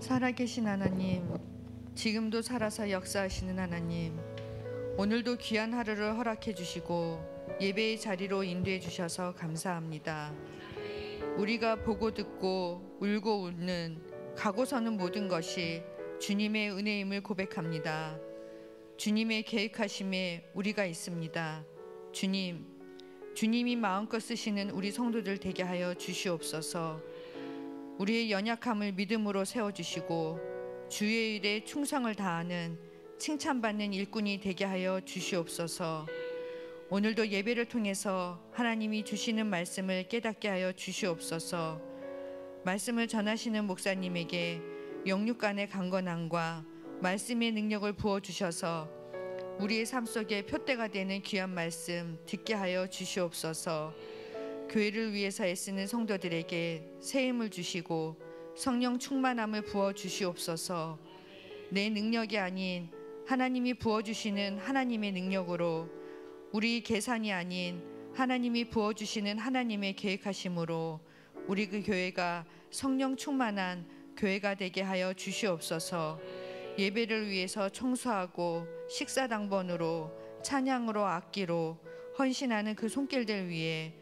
살아계신 하나님, 지금도 살아서 역사하시는 하나님, 오늘도 귀한 하루를 허락해 주시고 예배의 자리로 인도해 주셔서 감사합니다. 우리가 보고 듣고 울고 웃는 가고 서는 모든 것이 주님의 은혜임을 고백합니다. 주님의 계획하심에 우리가 있습니다. 주님이 마음껏 쓰시는 우리 성도들 되게 하여 주시옵소서. 우리의 연약함을 믿음으로 세워주시고 주의 일에 충성을 다하는 칭찬받는 일꾼이 되게 하여 주시옵소서. 오늘도 예배를 통해서 하나님이 주시는 말씀을 깨닫게 하여 주시옵소서. 말씀을 전하시는 목사님에게 영육간의 강건함과 말씀의 능력을 부어주셔서 우리의 삶 속에 표대가 되는 귀한 말씀 듣게 하여 주시옵소서. 교회를 위해서 애쓰는 성도들에게 새 힘을 주시고 성령 충만함을 부어주시옵소서. 내 능력이 아닌 하나님이 부어주시는 하나님의 능력으로, 우리 계산이 아닌 하나님이 부어주시는 하나님의 계획하심으로 우리 그 교회가 성령 충만한 교회가 되게 하여 주시옵소서. 예배를 위해서 청소하고 식사당번으로 찬양으로 악기로 헌신하는 그 손길들 위에,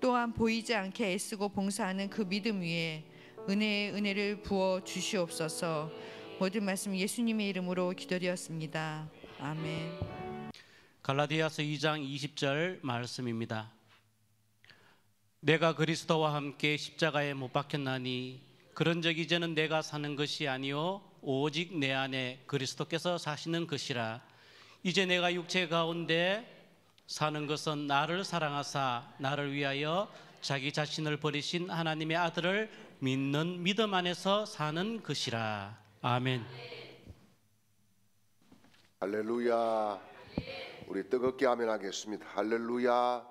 또한 보이지 않게 애쓰고 봉사하는 그 믿음 위에 은혜의 은혜를 부어 주시옵소서. 모든 말씀 예수님의 이름으로 기도드렸습니다. 아멘. 갈라디아서 2장 20절 말씀입니다. 내가 그리스도와 함께 십자가에 못 박혔나니 그런즉 이제는 내가 사는 것이 아니요 오직 내 안에 그리스도께서 사시는 것이라. 이제 내가 육체 가운데 사는 것은 나를 사랑하사 나를 위하여 자기 자신을 버리신 하나님의 아들을 믿는 믿음 안에서 사는 것이라. 아멘. 할렐루야. 우리 뜨겁게 아멘 하겠습니다. 할렐루야.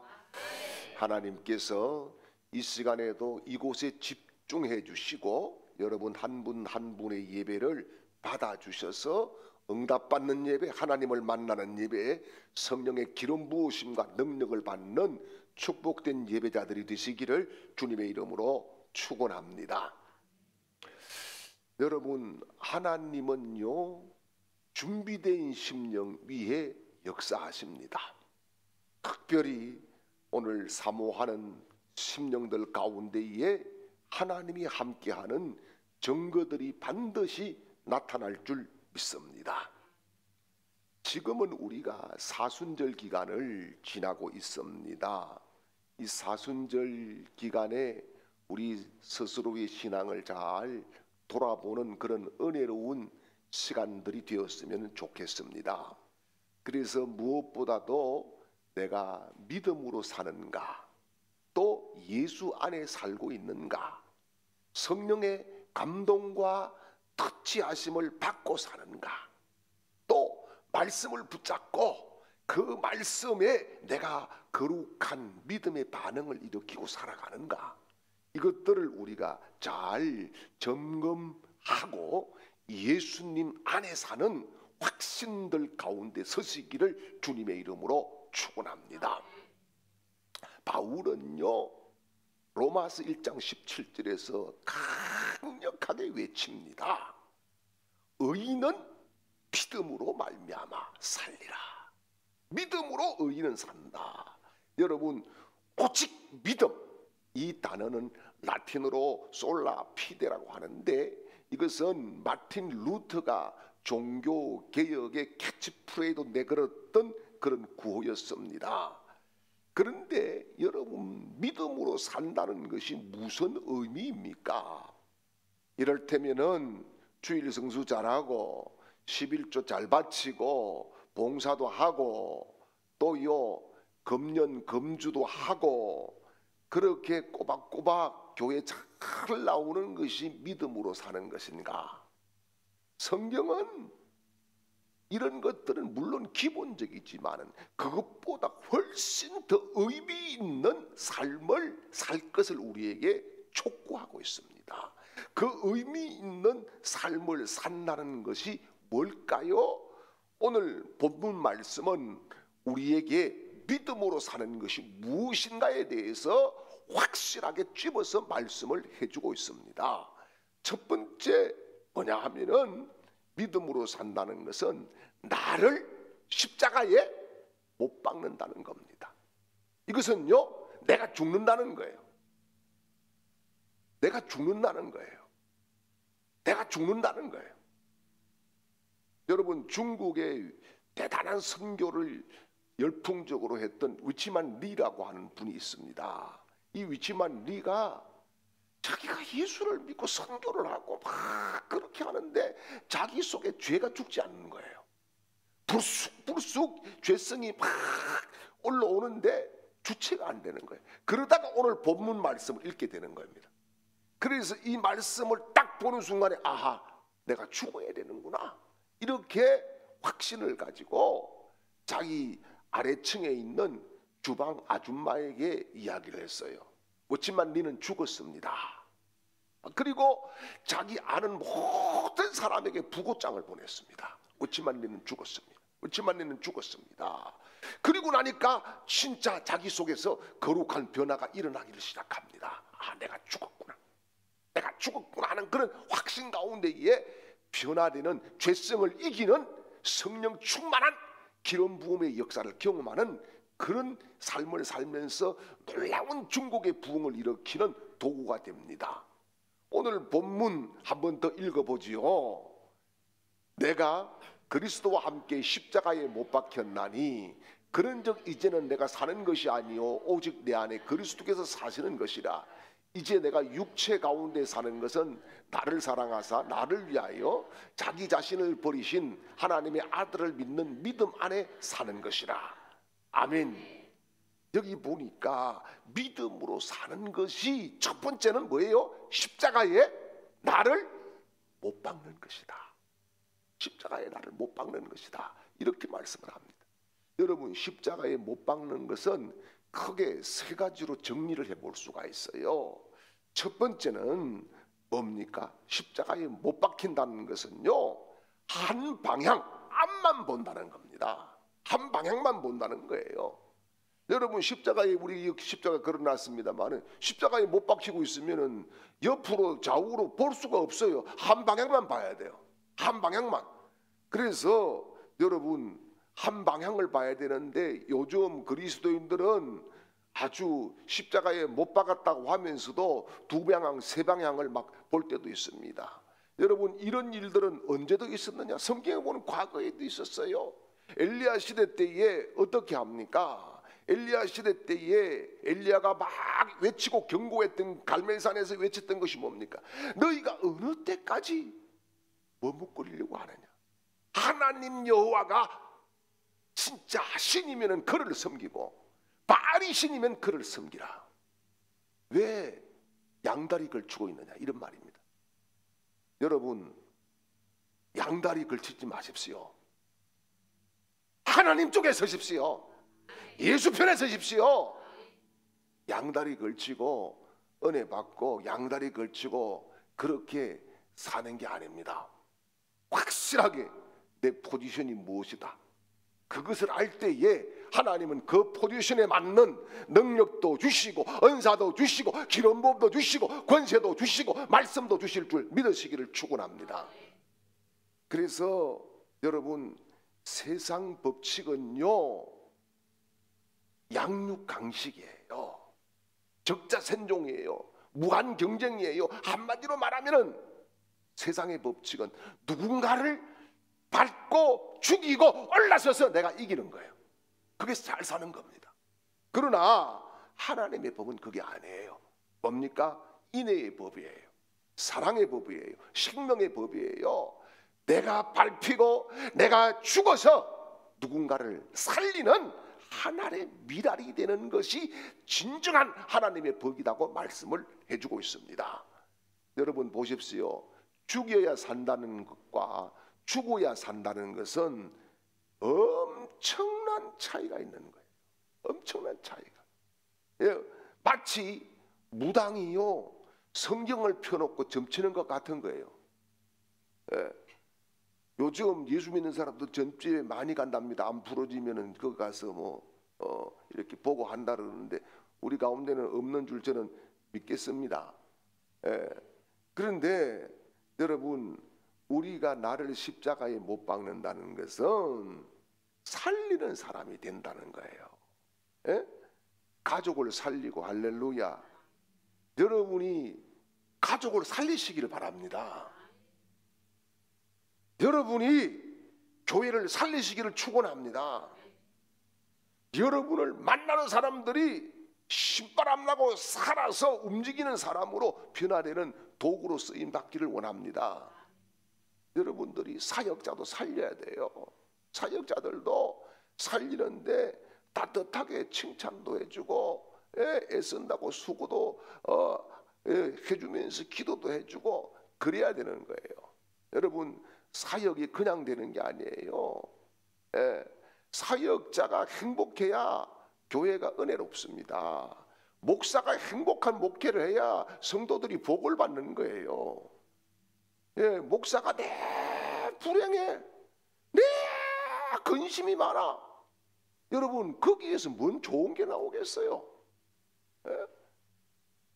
하나님께서 이 시간에도 이곳에 집중해 주시고 여러분 한 분 한 분의 예배를 받아주셔서 응답받는 예배, 하나님을 만나는 예배, 성령의 기름 부으심과 능력을 받는 축복된 예배자들이 되시기를 주님의 이름으로 축원합니다. 여러분, 하나님은요 준비된 심령 위에 역사하십니다. 특별히 오늘 사모하는 심령들 가운데에 하나님이 함께하는 증거들이 반드시 나타날 줄 믿습니다. 지금은 우리가 사순절 기간을 지나고 있습니다. 이 사순절 기간에 우리 스스로의 신앙을 잘 돌아보는 그런 은혜로운 시간들이 되었으면 좋겠습니다. 그래서 무엇보다도 내가 믿음으로 사는가, 또 예수 안에 살고 있는가, 성령의 감동과 터치하심을 받고 사는가, 또 말씀을 붙잡고 그 말씀에 내가 거룩한 믿음의 반응을 일으키고 살아가는가, 이것들을 우리가 잘 점검하고 예수님 안에 사는 확신들 가운데 서시기를 주님의 이름으로 축원합니다. 바울은요 로마서 1장 17절에서 강력하게 외칩니다. 의인은 믿음으로 말미암아 살리라. 믿음으로 의인은 산다. 여러분, 오직 믿음, 이 단어는 라틴어로 솔라 피데라고 하는데, 이것은 마틴 루터가 종교 개혁의 캐치프레이도 내걸었던 그런 구호였습니다. 그런데 여러분, 믿음으로 산다는 것이 무슨 의미입니까? 이럴테면은 주일 성수 잘하고 11조 잘 바치고 봉사도 하고 또요 금년 금주도 하고 그렇게 꼬박꼬박 교회 잘 나오는 것이 믿음으로 사는 것인가? 성경은 이런 것들은 물론 기본적이지만 그것보다 훨씬 더 의미 있는 삶을 살 것을 우리에게 촉구하고 있습니다. 그 의미 있는 삶을 산다는 것이 뭘까요? 오늘 본문 말씀은 우리에게 믿음으로 사는 것이 무엇인가에 대해서 확실하게 찝어서 말씀을 해주고 있습니다. 첫 번째 뭐냐 하면은 믿음으로 산다는 것은 나를 십자가에 못 박는다는 겁니다. 이것은요, 내가 죽는다는 거예요. 내가 죽는다는 거예요. 내가 죽는다는 거예요. 여러분, 중국의 대단한 선교를 열풍적으로 했던 위치만 리라고 하는 분이 있습니다. 이 위치만 리가 자기가 예수를 믿고 선교를 하고 막 그렇게 하는데 자기 속에 죄가 죽지 않는 거예요. 불쑥불쑥 죄성이 막 올라오는데 주체가 안 되는 거예요. 그러다가 오늘 본문 말씀을 읽게 되는 겁니다. 그래서 이 말씀을 딱 보는 순간에 아하, 내가 죽어야 되는구나, 이렇게 확신을 가지고 자기 아래층에 있는 주방 아줌마에게 이야기를 했어요. 그렇지만 니는 죽었습니다. 그리고 자기 아는 모든 사람에게 부고장을 보냈습니다. 그렇지만 니는 죽었습니다. 그렇지만 니는 죽었습니다. 그리고 나니까 진짜 자기 속에서 거룩한 변화가 일어나기를 시작합니다. 아, 내가 죽었구나, 내가 죽었구나 하는 그런 확신 가운데에 변화되는, 죄성을 이기는 성령 충만한 기름 부음의 역사를 경험하는 그런 삶을 살면서 놀라운 중국의 부흥을 일으키는 도구가 됩니다. 오늘 본문 한번 더 읽어보지요. 내가 그리스도와 함께 십자가에 못 박혔나니 그런즉 이제는 내가 사는 것이 아니요 오직 내 안에 그리스도께서 사시는 것이라. 이제 내가 육체 가운데 사는 것은 나를 사랑하사 나를 위하여 자기 자신을 버리신 하나님의 아들을 믿는 믿음 안에 사는 것이라. 아멘. 여기 보니까 믿음으로 사는 것이 첫 번째는 뭐예요? 십자가에 나를 못 박는 것이다. 십자가에 나를 못 박는 것이다, 이렇게 말씀을 합니다. 여러분, 십자가에 못 박는 것은 크게 세 가지로 정리를 해볼 수가 있어요. 첫 번째는 뭡니까? 십자가에 못 박힌다는 것은요, 한 방향 앞만 본다는 겁니다. 한 방향만 본다는 거예요. 여러분, 십자가에 우리 십자가 걸어놨습니다만 십자가에 못 박히고 있으면은 옆으로 좌우로 볼 수가 없어요. 한 방향만 봐야 돼요. 한 방향만. 그래서 여러분, 한 방향을 봐야 되는데 요즘 그리스도인들은 아주 십자가에 못 박았다고 하면서도 두 방향, 세 방향을 막 볼 때도 있습니다. 여러분, 이런 일들은 언제도 있었느냐? 성경에 보면 과거에도 있었어요. 엘리야 시대 때에 어떻게 합니까? 엘리야 시대 때에 엘리야가 막 외치고 경고했던, 갈멜산에서 외쳤던 것이 뭡니까? 너희가 어느 때까지 머뭇거리려고 하느냐? 하나님 여호와가 진짜 신이면 그를 섬기고 바알이 신이면 그를 섬기라. 왜 양다리 걸치고 있느냐, 이런 말입니다. 여러분, 양다리 걸치지 마십시오. 하나님 쪽에 서십시오. 예수 편에 서십시오. 양다리 걸치고 은혜 받고 양다리 걸치고 그렇게 사는 게 아닙니다. 확실하게 내 포지션이 무엇이다, 그것을 알 때에 하나님은 그 포지션에 맞는 능력도 주시고 은사도 주시고 기름부음도 주시고 권세도 주시고 말씀도 주실 줄 믿으시기를 축원합니다. 그래서 여러분, 세상 법칙은요, 양육강식이에요. 적자생존이에요. 무한 경쟁이에요. 한마디로 말하면 세상의 법칙은 누군가를 밟고 죽이고 올라서서 내가 이기는 거예요. 그게 잘 사는 겁니다. 그러나 하나님의 법은 그게 아니에요. 뭡니까? 인애의 법이에요. 사랑의 법이에요. 생명의 법이에요. 내가 밟히고 내가 죽어서 누군가를 살리는 하나님의 미랄이 되는 것이 진정한 하나님의 법이라고 말씀을 해주고 있습니다. 여러분 보십시오. 죽여야 산다는 것과 죽어야 산다는 것은 엄청난 차이가 있는 거예요. 엄청난 차이가. 예, 마치 무당이요, 성경을 펴놓고 점치는 것 같은 거예요. 예, 요즘 예수 믿는 사람도 점집에 많이 간답니다. 안 부러지면은 거기 가서 이렇게 보고 한다 그러는데 우리 가운데는 없는 줄 저는 믿겠습니다. 예, 그런데 여러분, 우리가 나를 십자가에 못 박는다는 것은 살리는 사람이 된다는 거예요. 예? 가족을 살리고, 할렐루야. 여러분이 가족을 살리시기를 바랍니다. 여러분이 교회를 살리시기를 축원합니다. 여러분을 만나는 사람들이 신바람나고 살아서 움직이는 사람으로 변화되는 도구로 쓰임 받기를 원합니다. 여러분들이 사역자도 살려야 돼요. 사역자들도 살리는데 따뜻하게 칭찬도 해주고, 애쓴다고 수고도 해주면서 기도도 해주고 그래야 되는 거예요. 여러분, 사역이 그냥 되는 게 아니에요. 사역자가 행복해야 교회가 은혜롭습니다. 목사가 행복한 목회를 해야 성도들이 복을 받는 거예요. 목사가 내 불행해, 내 근심이 많아. 여러분, 거기에서 뭔 좋은 게 나오겠어요?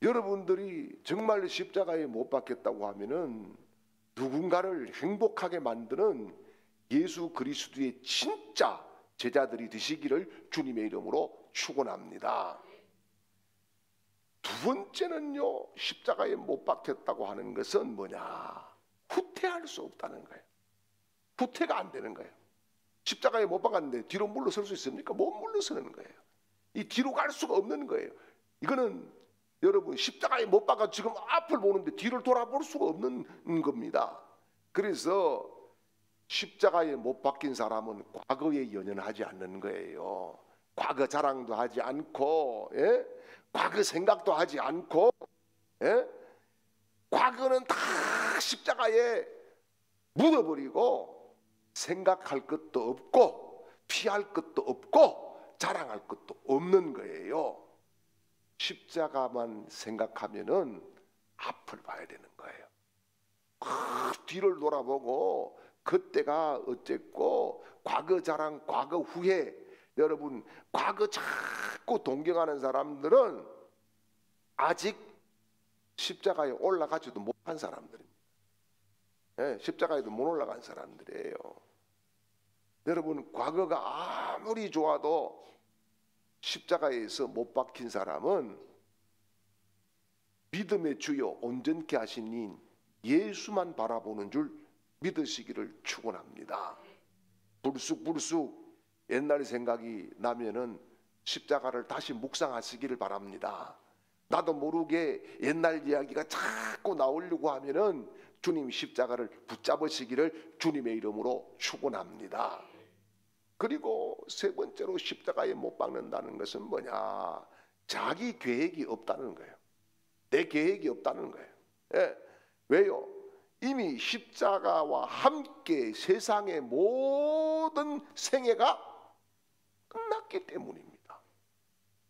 여러분들이 정말 십자가에 못 박혔다고 하면은 누군가를 행복하게 만드는 예수 그리스도의 진짜 제자들이 되시기를 주님의 이름으로 축원합니다. 두 번째는요, 십자가에 못 박혔다고 하는 것은 뭐냐? 후퇴할 수 없다는 거예요. 후퇴가 안 되는 거예요. 십자가에 못 박았는데 뒤로 물러설 수 있습니까? 못 물러서는 거예요. 이 뒤로 갈 수가 없는 거예요. 이거는 여러분, 십자가에 못 박아 지금 앞을 보는데 뒤를 돌아볼 수가 없는 겁니다. 그래서 십자가에 못 박힌 사람은 과거에 연연하지 않는 거예요. 과거 자랑도 하지 않고, 과거 생각도 하지 않고, 과거는 다 십자가에 묻어버리고 생각할 것도 없고 피할 것도 없고 자랑할 것도 없는 거예요. 십자가만 생각하면은 앞을 봐야 되는 거예요. 뒤를 돌아보고 그때가 어쨌고 과거 자랑, 과거 후회. 여러분, 과거 자꾸 동경하는 사람들은 아직 십자가에 올라가지도 못한 사람들입니다. 십자가에도 못 올라간 사람들이에요. 여러분, 과거가 아무리 좋아도 십자가에서 못 박힌 사람은 믿음의 주요 온전케 하신 인 예수만 바라보는 줄 믿으시기를 축원합니다. 불쑥불쑥 옛날 생각이 나면은 십자가를 다시 묵상하시기를 바랍니다. 나도 모르게 옛날 이야기가 자꾸 나오려고 하면은 주님 십자가를 붙잡으시기를 주님의 이름으로 축원합니다. 그리고 세 번째로 십자가에 못 박는다는 것은 뭐냐? 자기 계획이 없다는 거예요. 내 계획이 없다는 거예요. 왜요? 이미 십자가와 함께 세상의 모든 생애가 끝났기 때문입니다.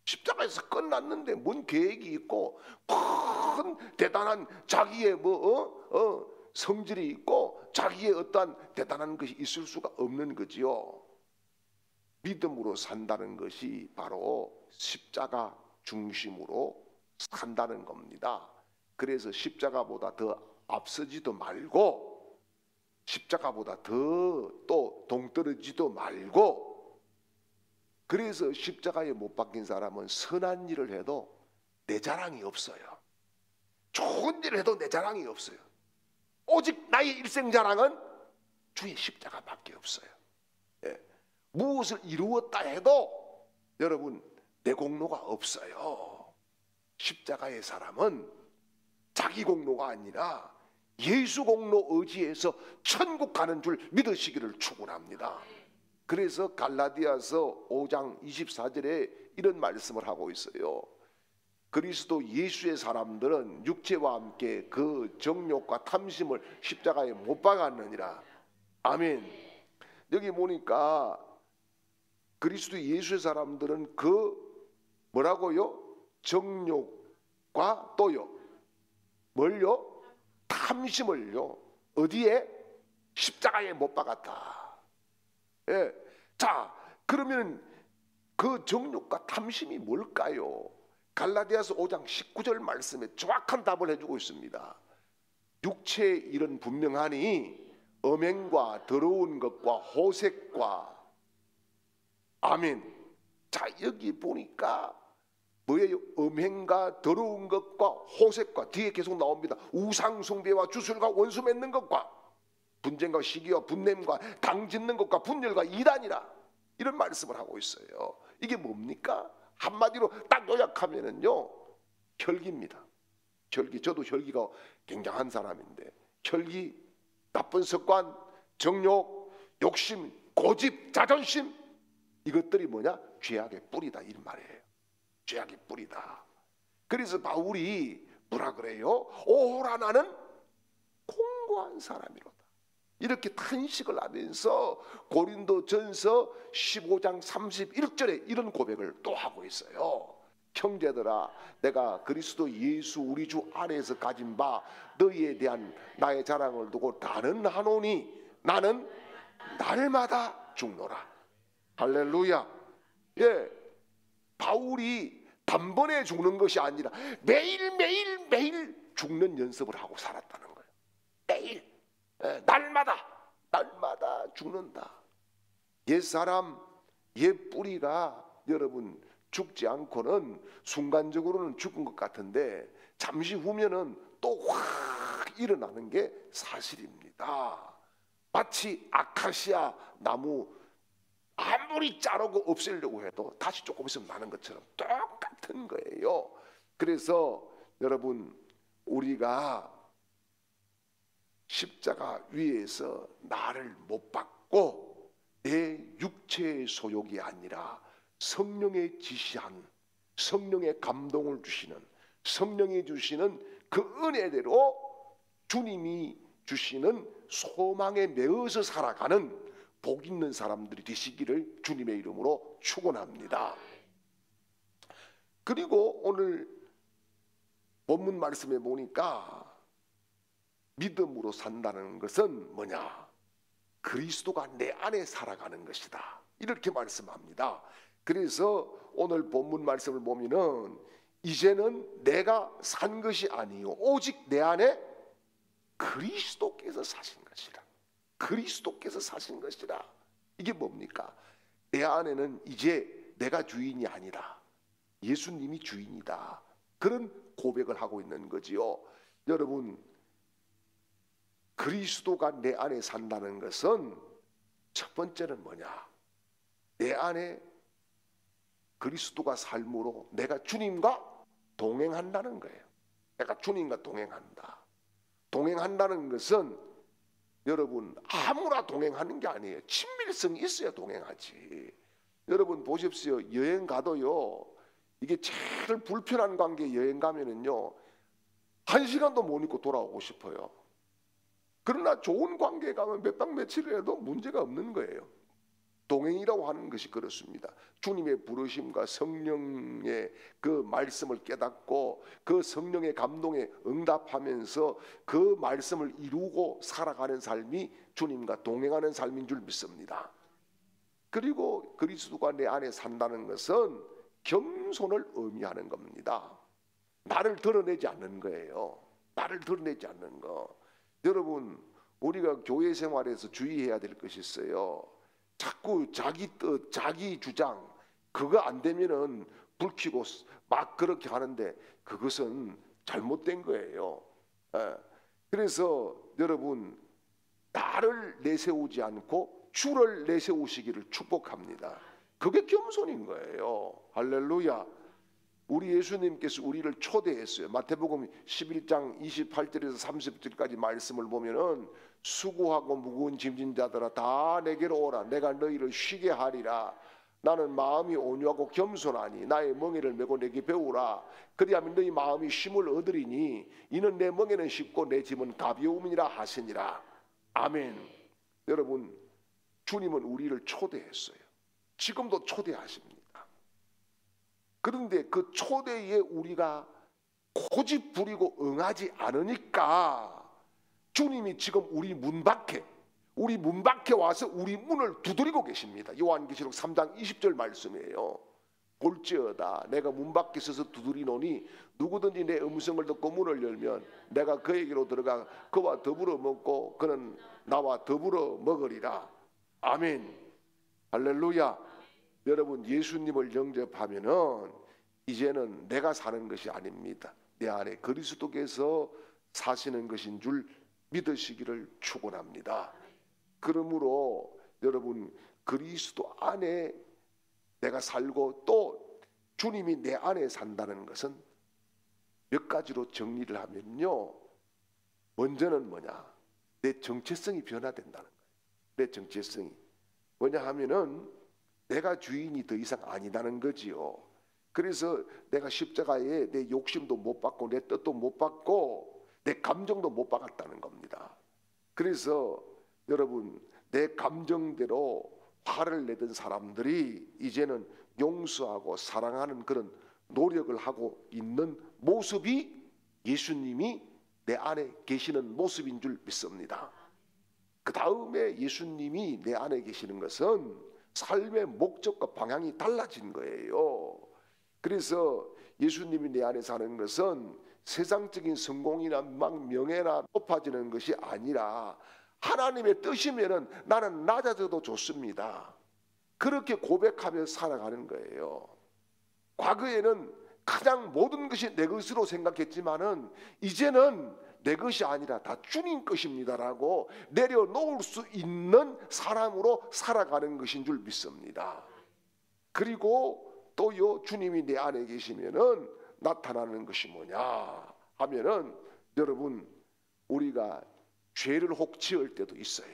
십자가에서 끝났는데 뭔 계획이 있고 큰 대단한 자기의 성질이 있고 자기의 어떠한 대단한 것이 있을 수가 없는 거지요. 믿음으로 산다는 것이 바로 십자가 중심으로 산다는 겁니다. 그래서 십자가보다 더 앞서지도 말고 십자가보다 더 또 동떨어지도 말고, 그래서 십자가에 못 박힌 사람은 선한 일을 해도 내 자랑이 없어요. 좋은 일을 해도 내 자랑이 없어요. 오직 나의 일생 자랑은 주의 십자가밖에 없어요. 무엇을 이루었다 해도 여러분 내 공로가 없어요. 십자가의 사람은 자기 공로가 아니라 예수 공로 의지해서 천국 가는 줄 믿으시기를 축원합니다. 그래서 갈라디아서 5장 24절에 이런 말씀을 하고 있어요. 그리스도 예수의 사람들은 육체와 함께 그 정욕과 탐심을 십자가에 못 박았느니라. 아멘. 여기 보니까 그리스도 예수의 사람들은 그 뭐라고요? 정욕과 또요 뭘요? 탐심을요 어디에? 십자가에 못 박았다. 자, 그러면 그 정욕과 탐심이 뭘까요? 갈라디아서 5장 19절 말씀에 정확한 답을 해주고 있습니다. 육체의 일은 분명하니 음행과 더러운 것과 호색과 아멘. 자, 여기 보니까 뭐예요? 음행과 더러운 것과 호색과 뒤에 계속 나옵니다. 우상 숭배와 주술과 원수 맺는 것과 분쟁과 시기와 분냄과 당 짓는 것과 분열과 이단이라, 이런 말씀을 하고 있어요. 이게 뭡니까? 한마디로 딱 요약하면은요, 혈기입니다. 혈기. 저도 혈기가 굉장한 사람인데, 혈기, 나쁜 습관, 정욕, 욕심, 고집, 자존심, 이것들이 뭐냐? 죄악의 뿌리다, 이 말이에요. 죄악의 뿌리다. 그래서 바울이 뭐라 그래요? 오호라 나는 공고한 사람이로다, 이렇게 탄식을 하면서 고린도전서 15장 31절에 이런 고백을 또 하고 있어요. 형제들아, 내가 그리스도 예수 우리 주 안에서 가진 바 너희에 대한 나의 자랑을 두고 나는 하노니 나는 날마다 죽노라. 할렐루야. 예, 바울이 단번에 죽는 것이 아니라 매일 죽는 연습을 하고 살았다는 거예요. 매일, 날마다 죽는다. 옛사람, 옛 뿌리가 여러분 죽지 않고는 순간적으로는 죽은 것 같은데 잠시 후면은 또 확 일어나는 게 사실입니다. 마치 아카시아 나무 아무리 자르고 없애려고 해도 다시 조금 있으면 나는 것처럼 똑같은 거예요. 그래서 여러분, 우리가 십자가 위에서 나를 못 박고 내 육체의 소욕이 아니라 성령의 지시한, 성령의 감동을 주시는, 성령이 주시는 그 은혜대로 주님이 주시는 소망에 매어서 살아가는 복 있는 사람들이 되시기를 주님의 이름으로 축원합니다. 그리고 오늘 본문 말씀에 보니까 믿음으로 산다는 것은 뭐냐? 그리스도가 내 안에 살아가는 것이다, 이렇게 말씀합니다. 그래서 오늘 본문 말씀을 보면은 이제는 내가 산 것이 아니요 오직 내 안에 그리스도께서 사신 것이라. 그리스도께서 사신 것이라. 이게 뭡니까? 내 안에는 이제 내가 주인이 아니라 예수님이 주인이다, 그런 고백을 하고 있는 거지요. 여러분, 그리스도가 내 안에 산다는 것은 첫 번째는 뭐냐? 내 안에 그리스도가 삶으로 내가 주님과 동행한다는 거예요. 내가 주님과 동행한다. 동행한다는 것은 여러분 아무나 동행하는 게 아니에요. 친밀성이 있어야 동행하지. 여러분 보십시오. 여행 가도요, 이게 제일 불편한 관계 여행 가면은요 1시간도 못 있고 돌아오고 싶어요. 그러나 좋은 관계에 가면 몇 박 며칠을 해도 문제가 없는 거예요. 동행이라고 하는 것이 그렇습니다. 주님의 부르심과 성령의 그 말씀을 깨닫고 그 성령의 감동에 응답하면서 그 말씀을 이루고 살아가는 삶이 주님과 동행하는 삶인 줄 믿습니다. 그리고 그리스도가 내 안에 산다는 것은 겸손을 의미하는 겁니다. 나를 드러내지 않는 거예요. 나를 드러내지 않는 거. 여러분, 우리가 교회 생활에서 주의해야 될 것이 있어요. 자꾸 자기 뜻, 자기 주장, 그거 안 되면은 불키고 막 그렇게 하는데 그것은 잘못된 거예요. 그래서 여러분, 나를 내세우지 않고 주를 내세우시기를 축복합니다. 그게 겸손인 거예요. 할렐루야. 우리 예수님께서 우리를 초대했어요. 마태복음 11장 28절에서 30절까지 말씀을 보면은 수고하고 무거운 짐진 자들아 다 내게로 오라. 내가 너희를 쉬게 하리라. 나는 마음이 온유하고 겸손하니 나의 멍에를 메고 내게 배우라. 그리하면 너희 마음이 쉼을 얻으리니 이는 내 멍에는 쉽고 내 짐은 가벼움이니라 하시니라. 아멘. 여러분, 주님은 우리를 초대했어요. 지금도 초대하십니다. 그런데 그 초대에 우리가 고집 부리고 응하지 않으니까 주님이 지금 우리 문 밖에 와서 우리 문을 두드리고 계십니다. 요한계시록 3장 20절 말씀이에요. 볼지어다 내가 문 밖에 서서 두드리노니 누구든지 내 음성을 듣고 문을 열면 내가 그에게로 들어가 그와 더불어 먹고 그는 나와 더불어 먹으리라. 아멘. 할렐루야. 여러분, 예수님을 영접하면은 이제는 내가 사는 것이 아닙니다. 내 안에 그리스도께서 사시는 것인 줄 믿으시기를 축원합니다. 그러므로 여러분, 그리스도 안에 내가 살고 또 주님이 내 안에 산다는 것은 몇 가지로 정리를 하면요, 먼저는 뭐냐, 내 정체성이 변화된다는 거예요. 내 정체성이 뭐냐 하면은 내가 주인이 더 이상 아니다는 거지요. 그래서 내가 십자가에 내 욕심도 못 받고 내 뜻도 못 받고 내 감정도 못 받았다는 겁니다. 그래서 여러분, 내 감정대로 화를 내던 사람들이 이제는 용서하고 사랑하는 그런 노력을 하고 있는 모습이 예수님이 내 안에 계시는 모습인 줄 믿습니다. 그 다음에 예수님이 내 안에 계시는 것은 삶의 목적과 방향이 달라진 거예요. 그래서 예수님이 내 안에 사는 것은 세상적인 성공이나 명예나 높아지는 것이 아니라 하나님의 뜻이면은 나는 낮아져도 좋습니다. 그렇게 고백하며 살아가는 거예요. 과거에는 가장 모든 것이 내 것으로 생각했지만은 이제는 내 것이 아니라 다 주님 것입니다라고 내려놓을 수 있는 사람으로 살아가는 것인 줄 믿습니다. 그리고 또요, 주님이 내 안에 계시면은 나타나는 것이 뭐냐 하면은 여러분, 우리가 죄를 혹 지을 때도 있어요.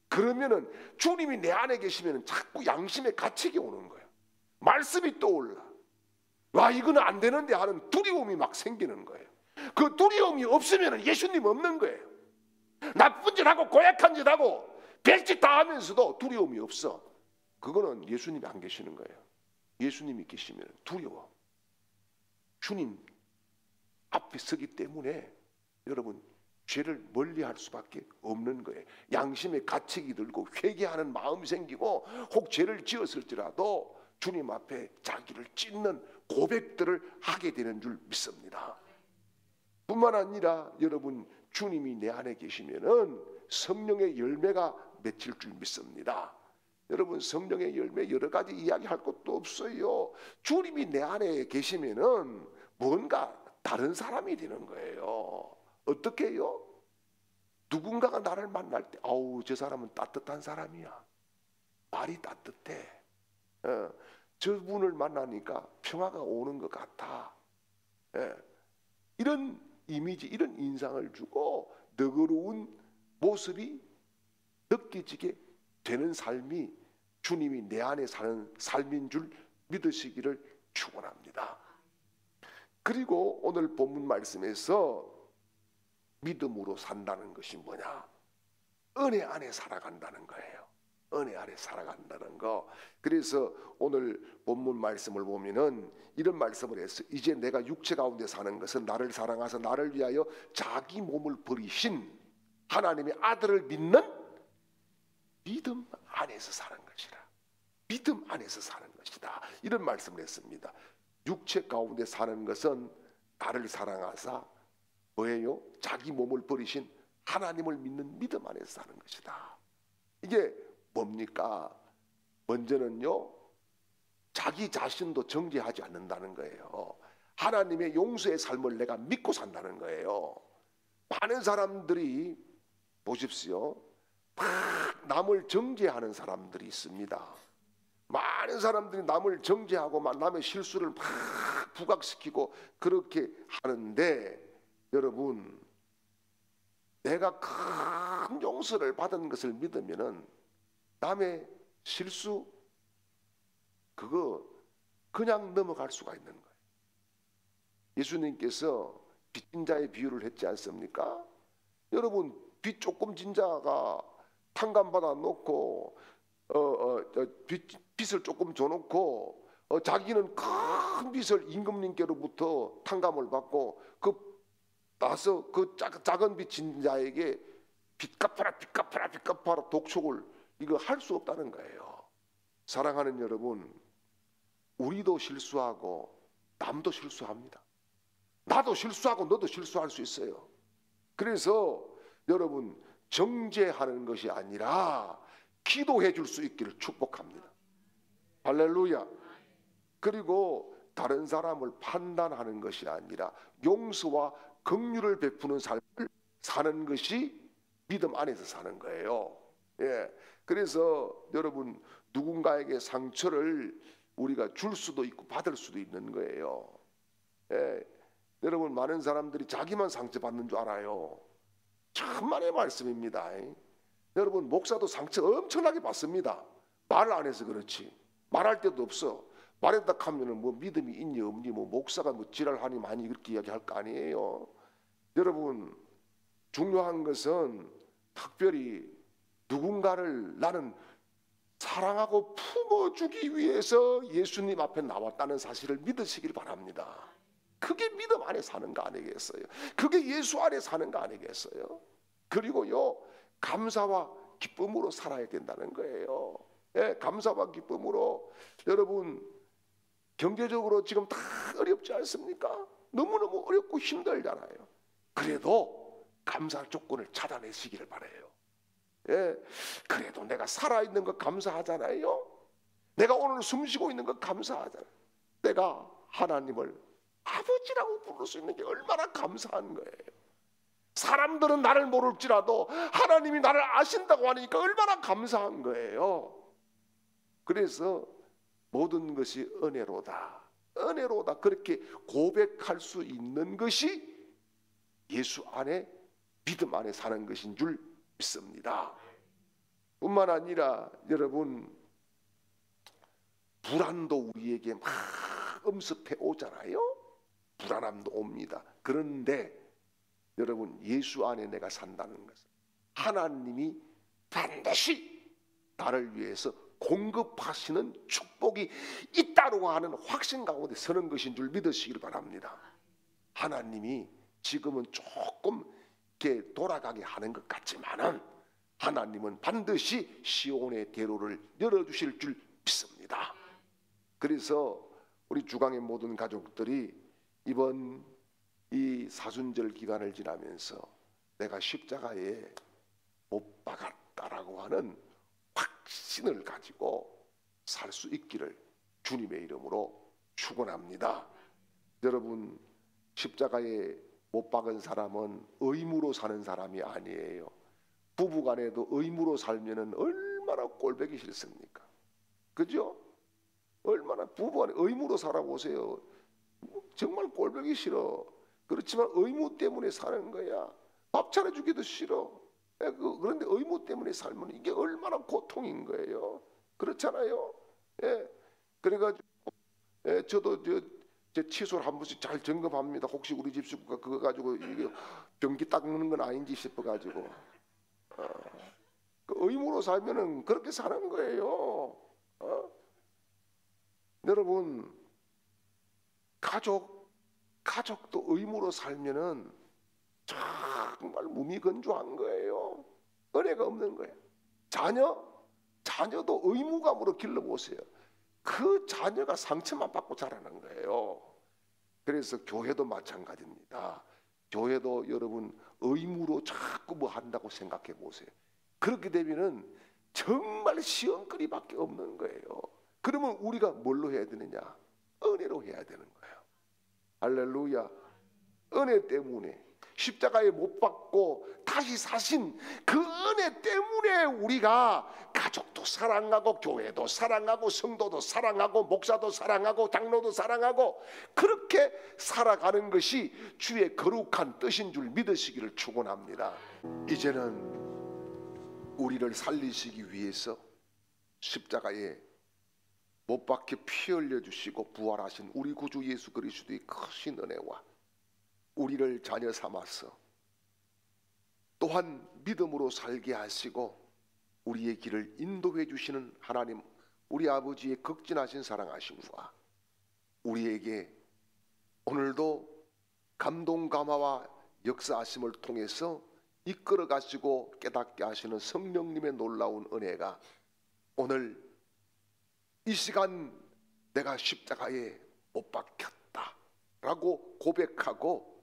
그러면은 주님이 내 안에 계시면은 자꾸 양심의 가책이 오는 거예요. 말씀이 떠올라. 와, 이거는 안 되는데 하는 두려움이 막 생기는 거예요. 그 두려움이 없으면은 예수님 없는 거예요. 나쁜 짓 하고 고약한 짓 하고 별짓 다 하면서도 두려움이 없어. 그거는 예수님이 안 계시는 거예요. 예수님이 계시면 두려워. 주님 앞에 서기 때문에 여러분, 죄를 멀리할 수밖에 없는 거예요. 양심의 가책이 들고 회개하는 마음이 생기고 혹 죄를 지었을지라도 주님 앞에 자기를 찢는 고백들을 하게 되는 줄 믿습니다. 뿐만 아니라 여러분, 주님이 내 안에 계시면은 성령의 열매가 맺힐 줄 믿습니다. 여러분, 성령의 열매 여러 가지 이야기할 것도 없어요. 주님이 내 안에 계시면은 뭔가 다른 사람이 되는 거예요. 어떻게 해요? 누군가가 나를 만날 때 아우, 저 사람은 따뜻한 사람이야. 말이 따뜻해. 저분을 만나니까 평화가 오는 것 같아. 이런 이미지, 이런 인상을 주고 너그러운 모습이 느껴지게 되는 삶이 주님이 내 안에 사는 삶인 줄 믿으시기를 축원합니다. 그리고 오늘 본문 말씀에서 믿음으로 산다는 것이 뭐냐? 은혜 안에 살아간다는 거예요. 은혜 안에 살아간다는 거. 그래서 오늘 본문 말씀을 보면은 이런 말씀을 했어요. 이제 내가 육체 가운데 사는 것은 나를 사랑하사 나를 위하여 자기 몸을 버리신 하나님의 아들을 믿는 믿음 안에서 사는 것이라. 믿음 안에서 사는 것이다. 이런 말씀을 했습니다. 육체 가운데 사는 것은 나를 사랑하사 뭐예요? 자기 몸을 버리신 하나님을 믿는 믿음 안에서 사는 것이다. 이게 뭡니까? 먼저는요, 자기 자신도 정죄하지 않는다는 거예요. 하나님의 용서의 삶을 내가 믿고 산다는 거예요. 많은 사람들이 보십시오, 막 남을 정죄하는 사람들이 있습니다. 많은 사람들이 남을 정죄하고 막 남의 실수를 막 부각시키고 그렇게 하는데, 여러분, 내가 큰 용서를 받은 것을 믿으면은 남의 실수 그거 그냥 넘어갈 수가 있는 거예요. 예수님께서 빚진 자의 비유를 했지 않습니까? 여러분, 빚 조금 진 자가 탕감 받아 놓고 빚을 조금 줘놓고 자기는 큰 빚을 임금님께로부터 탕감을 받고 나서 그 작은 빚 진 자에게 빚 갚아라 빚 갚아라 빚 갚아라 독촉을 이거 할 수 없다는 거예요. 사랑하는 여러분, 우리도 실수하고 남도 실수합니다. 나도 실수하고 너도 실수할 수 있어요. 그래서 여러분 정죄하는 것이 아니라 기도해 줄 수 있기를 축복합니다. 할렐루야. 그리고 다른 사람을 판단하는 것이 아니라 용서와 긍휼을 베푸는 삶을 사는 것이 믿음 안에서 사는 거예요. 예. 그래서 여러분 누군가에게 상처를 우리가 줄 수도 있고 받을 수도 있는 거예요. 예. 여러분 많은 사람들이 자기만 상처받는 줄 알아요. 천만의 말씀입니다. 여러분 목사도 상처 엄청나게 받습니다. 말을 안 해서 그렇지. 말할 때도 없어. 말했다 하면은 뭐 믿음이 있니 없니 뭐 목사가 뭐 지랄하니 많이 그렇게 이야기할 거 아니에요. 여러분 중요한 것은 특별히 누군가를 나는 사랑하고 품어주기 위해서 예수님 앞에 나왔다는 사실을 믿으시길 바랍니다. 그게 믿음 안에 사는 거 아니겠어요? 그게 예수 안에 사는 거 아니겠어요? 그리고요 감사와 기쁨으로 살아야 된다는 거예요. 예, 감사와 기쁨으로. 여러분 경제적으로 지금 다 어렵지 않습니까? 너무너무 어렵고 힘들잖아요. 그래도 감사 조건을 찾아내시기를 바라요. 예, 그래도 내가 살아있는 것 감사하잖아요. 내가 오늘 숨쉬고 있는 것 감사하잖아요. 내가 하나님을 아버지라고 부를 수 있는 게 얼마나 감사한 거예요. 사람들은 나를 모를지라도 하나님이 나를 아신다고 하니까 얼마나 감사한 거예요. 그래서 모든 것이 은혜로다, 은혜로다 그렇게 고백할 수 있는 것이 예수 안에 믿음 안에 사는 것인 줄 믿습니다. 뿐만 아니라 여러분 불안도 우리에게 막 엄습해 오잖아요. 불안함도 옵니다. 그런데 여러분 예수 안에 내가 산다는 것은 하나님이 반드시 나를 위해서 공급하시는 축복이 있다고 하는 확신 가운데 서는 것인 줄 믿으시길 바랍니다. 하나님이 지금은 조금 이렇게 돌아가게 하는 것 같지만은 하나님은 반드시 시온의 대로를 열어주실 줄 믿습니다. 그래서 우리 주강의 모든 가족들이 이번 이 사순절 기간을 지나면서 내가 십자가에 못 박았다라고 하는 확신을 가지고 살 수 있기를 주님의 이름으로 축원합니다. 여러분 십자가에 못 박은 사람은 의무로 사는 사람이 아니에요. 부부간에도 의무로 살면은 얼마나 꼴보기 싫습니까? 그죠? 얼마나 부부간에 의무로 살아보세요. 정말 꼴보기 싫어. 그렇지만 의무 때문에 사는 거야. 밥 차려주기도 싫어. 그런데 의무 때문에 살면 이게 얼마나 고통인 거예요. 그렇잖아요. 예. 그래가지고 저도 제 칫솔 한 번씩 잘 점검합니다. 혹시 우리 집 식구가 그거 가지고 이게 변기 닦는 건 아닌지 싶어가지고. 그 의무로 살면은 그렇게 사는 거예요. 여러분 가족도 의무로 살면은 정말 무미건조한 거예요. 은혜가 없는 거예요. 자녀도 의무감으로 길러보세요. 그 자녀가 상처만 받고 자라는 거예요. 그래서 교회도 마찬가지입니다. 교회도 여러분 의무로 자꾸 뭐 한다고 생각해 보세요. 그렇게 되면은 정말 시험거리밖에 없는 거예요. 그러면 우리가 뭘로 해야 되느냐? 은혜로 해야 되는 거예요. 할렐루야. 은혜 때문에 십자가에 못 박고 다시 사신 그 은혜 때문에 우리가 가족도 사랑하고 교회도 사랑하고 성도도 사랑하고 목사도 사랑하고 장로도 사랑하고 그렇게 살아가는 것이 주의 거룩한 뜻인 줄 믿으시기를 축원합니다. 이제는 우리를 살리시기 위해서 십자가에 못 박혀 피 흘려 주시고 부활하신 우리 구주 예수 그리스도의 크신 은혜와 우리를 자녀 삼아서 또한 믿음으로 살게 하시고 우리의 길을 인도해 주시는 하나님 우리 아버지의 극진하신 사랑하심과 우리에게 오늘도 감동 감화와 역사하심을 통해서 이끌어 가시고 깨닫게 하시는 성령님의 놀라운 은혜가 오늘 이 시간 내가 십자가에 못 박혔다라고 고백하고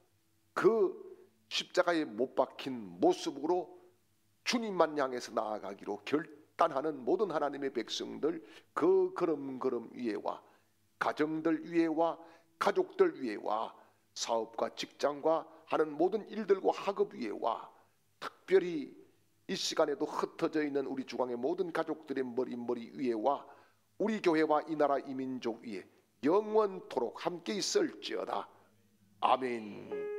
그 십자가에 못 박힌 모습으로 주님만 향해서 나아가기로 결단하는 모든 하나님의 백성들, 그 걸음걸음 위에와 가정들 위에와 가족들 위에와 사업과 직장과 하는 모든 일들과 학업 위에와 특별히 이 시간에도 흩어져 있는 우리 주광의 모든 가족들의 머리 위에와 우리 교회와 이 나라 이 민족 위에 영원토록 함께 있을지어다. 아멘.